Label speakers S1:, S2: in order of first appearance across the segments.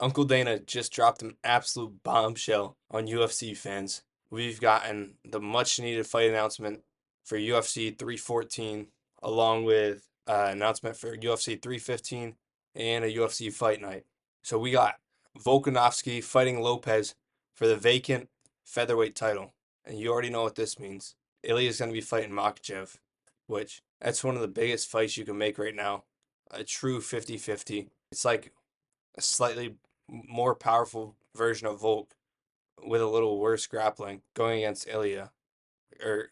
S1: Uncle Dana just dropped an absolute bombshell on UFC fans. We've gotten the much needed fight announcement for UFC 314, along with announcement for UFC 315 and a UFC fight night. So we got Volkanovski fighting Lopez for the vacant featherweight title. And you already know what this means. Ilya is going to be fighting Makhachev, which that's one of the biggest fights you can make right now. A true 50-50. It's like a slightly more powerful version of Volk with a little worse grappling going against Ilya or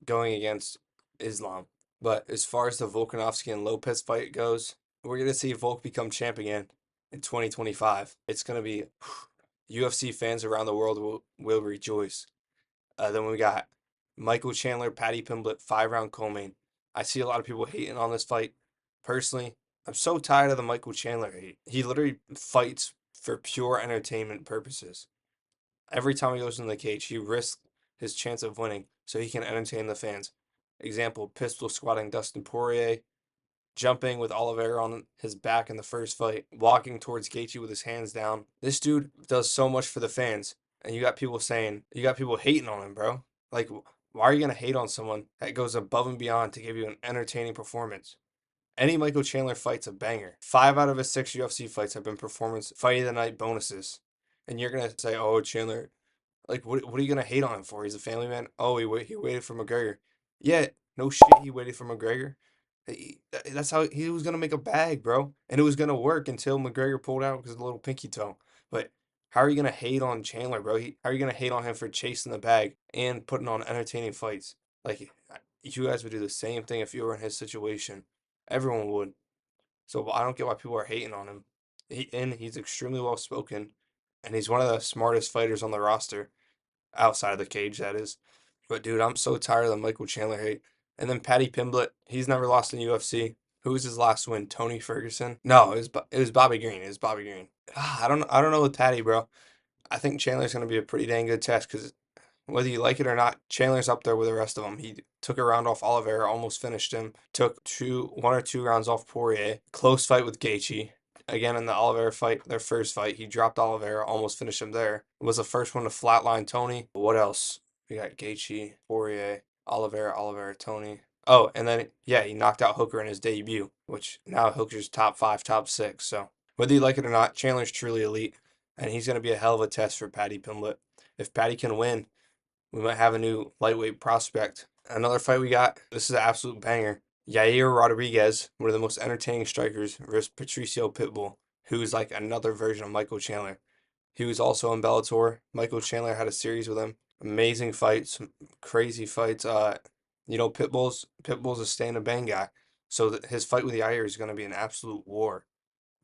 S1: going against Islam. But as far as the Volkanovski and Lopez fight goes, we're going to see Volk become champ again in 2025. It's going to be UFC fans around the world will rejoice. Then we got Michael Chandler, Paddy Pimblett, 5-round co-main. I see a lot of people hating on this fight. Personally, I'm so tired of the Michael Chandler hate. He literally fights for pure entertainment purposes. Every time he goes in the cage, he risks his chance of winning so he can entertain the fans. Example, pistol squatting Dustin Poirier, jumping with Oliveira on his back in the first fight, walking towards Gaethje with his hands down. This dude does so much for the fans, and you got people hating on him, bro. Like, why are you gonna hate on someone that goes above and beyond to give you an entertaining performance? Any Michael Chandler fight's a banger. 5 out of his 6 UFC fights have been performance fight of the night bonuses, and you're gonna say, "Oh, Chandler, like, what are you gonna hate on him for? He's a family man. Oh, he waited for McGregor. Yeah, no shit, he waited for McGregor. That's how he was gonna make a bag, bro, and it was gonna work until McGregor pulled out because of the little pinky toe. But how are you gonna hate on Chandler, bro? How are you gonna hate on him for chasing the bag and putting on entertaining fights? Like, you guys would do the same thing if you were in his situation. Everyone would. So I don't get why people are hating on him. He's extremely well spoken, and he's one of the smartest fighters on the roster outside of the cage, that is. But dude, I'm so tired of the Michael Chandler hate. And then Paddy Pimblett, he's never lost in UFC. Who was his last win? Tony Ferguson? No, it was Bobby Green. It was Bobby Green. I don't know with Paddy, bro. I think Chandler's gonna be a pretty dang good test because whether you like it or not, Chandler's up there with the rest of them. He took a round off Oliveira, almost finished him. Took 1 or 2 rounds off Poirier. Close fight with Gaethje. Again, in the Oliveira fight, their first fight, he dropped Oliveira, almost finished him there. Was the first one to flatline Tony. What else? We got Gaethje, Poirier, Oliveira, Tony. Oh, and then yeah, he knocked out Hooker in his debut, which now Hooker's top 5, top 6. So whether you like it or not, Chandler's truly elite, and he's going to be a hell of a test for Paddy Pimblett. If Paddy can win, we might have a new lightweight prospect. Another fight we got, this is an absolute banger. Yair Rodriguez, one of the most entertaining strikers, versus Patricio Pitbull, who is like another version of Michael Chandler. He was also in Bellator. Michael Chandler had a series with him. Amazing fights, crazy fights. Pitbull's a stand and bang guy, so his fight with Yair is going to be an absolute war.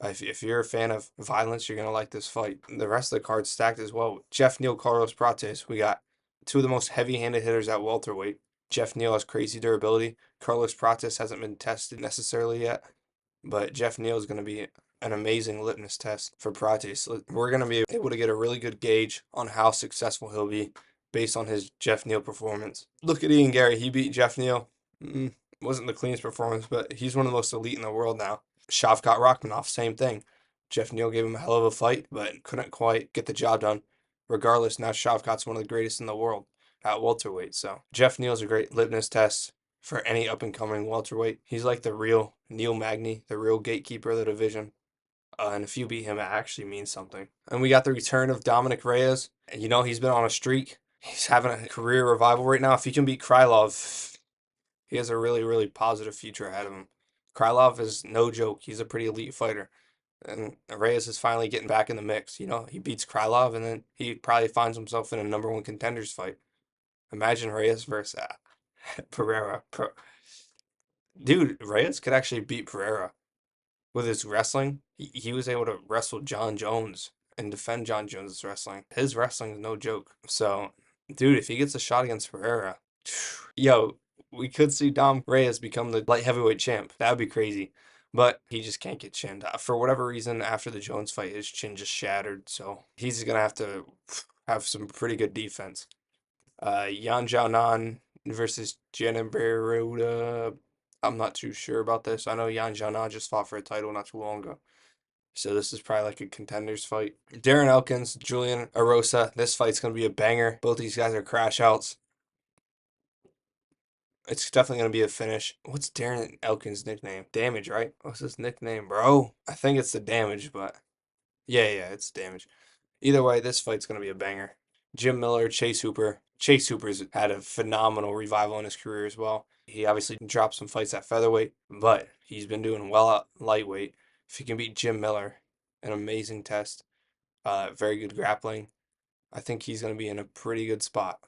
S1: If you're a fan of violence, you're gonna like this fight. The rest of the card's stacked as well. Jeff Neal, Carlos Prates. We got two of the most heavy-handed hitters at welterweight. Jeff Neal has crazy durability. Carlos Prates hasn't been tested necessarily yet, but Jeff Neal is gonna be an amazing litmus test for Prates. We're gonna be able to get a really good gauge on how successful he'll be based on his Jeff Neal performance. Look at Ian Gary. He beat Jeff Neal. Wasn't the cleanest performance, but he's one of the most elite in the world now. Shavkat Rakhmonov, same thing. Jeff Neal gave him a hell of a fight, but couldn't quite get the job done. Regardless, now Shavkat's one of the greatest in the world at welterweight. So Jeff Neal's a great litmus test for any up and coming welterweight. He's like the real Neil Magny, the real gatekeeper of the division. And if you beat him, it actually means something. And we got the return of Dominic Reyes. And he's been on a streak. He's having a career revival right now. If he can beat Krylov, he has a really, really positive future ahead of him. Krylov is no joke. He's a pretty elite fighter. And Reyes is finally getting back in the mix. He beats Krylov and then he probably finds himself in a number one contenders fight. Imagine Reyes versus Pereira. Dude, Reyes could actually beat Pereira with his wrestling. He was able to wrestle John Jones and defend John Jones' wrestling. His wrestling is no joke. So, dude, if he gets a shot against Pereira, yo, we could see Dom Reyes become the light heavyweight champ. That would be crazy. But he just can't get chinned. For whatever reason, after the Jones fight, his chin just shattered. So he's going to have to have some pretty good defense. Yan Xiaonan versus Jenna Berruda. I'm not too sure about this. I know Yan Xiaonan just fought for a title not too long ago. So this is probably like a contenders fight. Darren Elkins, Julian Erosa. This fight's gonna be a banger. Both these guys are crash outs. It's definitely gonna be a finish. What's Darren Elkins' nickname? Damage, right? What's his nickname, bro? I think it's the Damage, but yeah, it's Damage. Either way, this fight's gonna be a banger. Jim Miller, Chase Hooper. Chase Hooper's had a phenomenal revival in his career as well. He obviously dropped some fights at featherweight, but he's been doing well at lightweight. If he can beat Jim Miller, an amazing test. Very good grappling. I think he's going to be in a pretty good spot.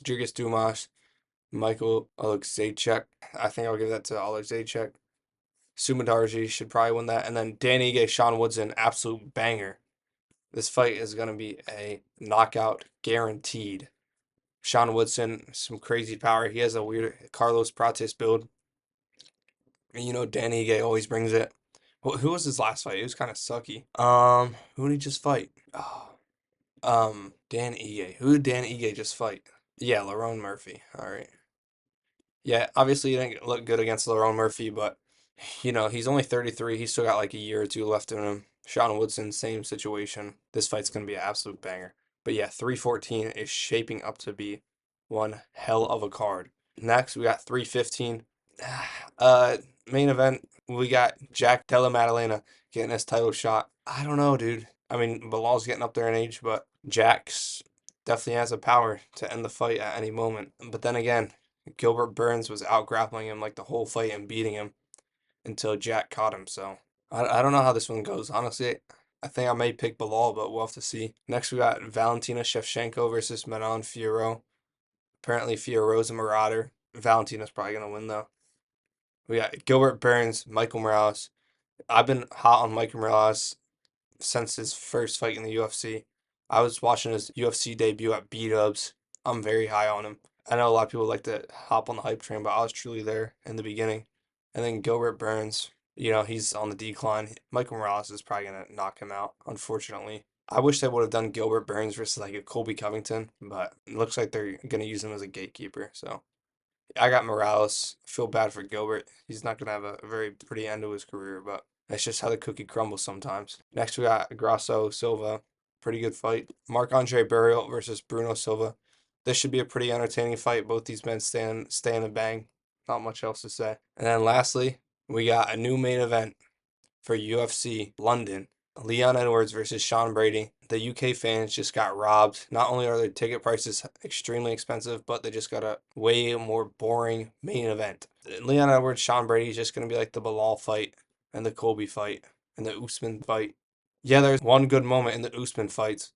S1: Rodriguez Dumas, Michael Alexejczyk. I think I'll give that to Alexejczyk. Sumadarji should probably win that. And then Dan Ige, Sean Woodson, absolute banger. This fight is going to be a knockout guaranteed. Sean Woodson, some crazy power. He has a weird Carlos Prates build. And you know, Dan Ige always brings it. Who was his last fight? It was kind of sucky. Who did he just fight? Oh, Dan Ige. Who did Dan Ige just fight? Yeah, Lerone Murphy. All right. Yeah, obviously he didn't look good against Lerone Murphy, but you know, he's only 33. He's still got like a year or two left in him. Sean Woodson, same situation. This fight's gonna be an absolute banger. But yeah, 314 is shaping up to be one hell of a card. Next, we got 315. Uh, Main event, we got Jack Della Maddalena getting his title shot. I don't know, dude. I mean, Bilal's getting up there in age, but Jack's definitely has the power to end the fight at any moment. But then again, Gilbert Burns was out grappling him like the whole fight and beating him until Jack caught him. So I don't know how this one goes. Honestly, I think I may pick Bilal, but we'll have to see. Next, we got Valentina Shevchenko versus Manon Fiorot. Apparently, Fiorot's a marauder. Valentina's probably going to win, though. We got Gilbert Burns, Michael Morales. I've been hot on Michael Morales since his first fight in the UFC. I was watching his UFC debut at B-Dubs. I'm very high on him. I know a lot of people like to hop on the hype train, but I was truly there in the beginning. And then Gilbert Burns, you know, he's on the decline. Michael Morales is probably going to knock him out, unfortunately. I wish they would have done Gilbert Burns versus like a Colby Covington, but it looks like they're going to use him as a gatekeeper. So I got Morales. I feel bad for Gilbert. He's not going to have a very pretty end to his career, but that's just how the cookie crumbles sometimes. Next, we got Grasso Silva. Pretty good fight. Marc-Andre Barriault versus Bruno Silva. This should be a pretty entertaining fight. Both these men stay in the bang. Not much else to say. And then lastly, we got a new main event for UFC London. Leon Edwards versus Sean Brady. The UK fans just got robbed. Not only are their ticket prices extremely expensive, but they just got a way more boring main event. Leon Edwards, Sean Brady is just going to be like the Bilal fight and the Colby fight and the Usman fight. Yeah, there's one good moment in the Usman fights,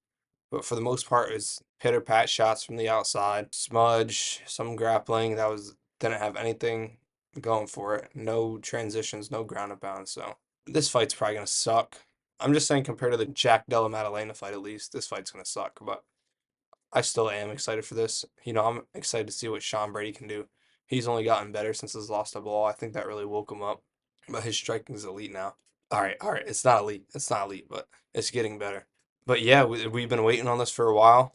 S1: but for the most part, it's pitter pat shots from the outside, smudge, some grappling that was didn't have anything going for it. No transitions, no ground and pound. So this fight's probably gonna suck. I'm just saying compared to the Jack Della Maddalena fight, at least this fight's gonna suck. But I still am excited for this. You know, I'm excited to see what Sean Brady can do. He's only gotten better since his loss to Bilal. I think that really woke him up. But his striking is elite now. All right. It's not elite. It's not elite, but it's getting better. But yeah, we've been waiting on this for a while,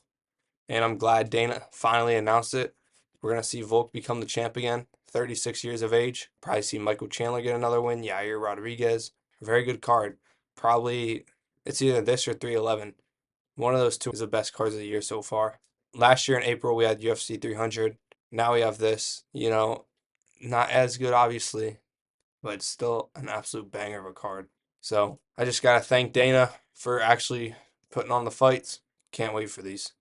S1: and I'm glad Dana finally announced it. We're gonna see Volk become the champ again, 36 years of age. Probably see Michael Chandler get another win. Yair Rodriguez, very good card. Probably it's either this or 311. One of those two is the best cards of the year so far. Last year in April we had UFC 300. Now we have this. You know, not as good obviously, but it's still an absolute banger of a card. So I just gotta thank Dana for actually putting on the fights. Can't wait for these.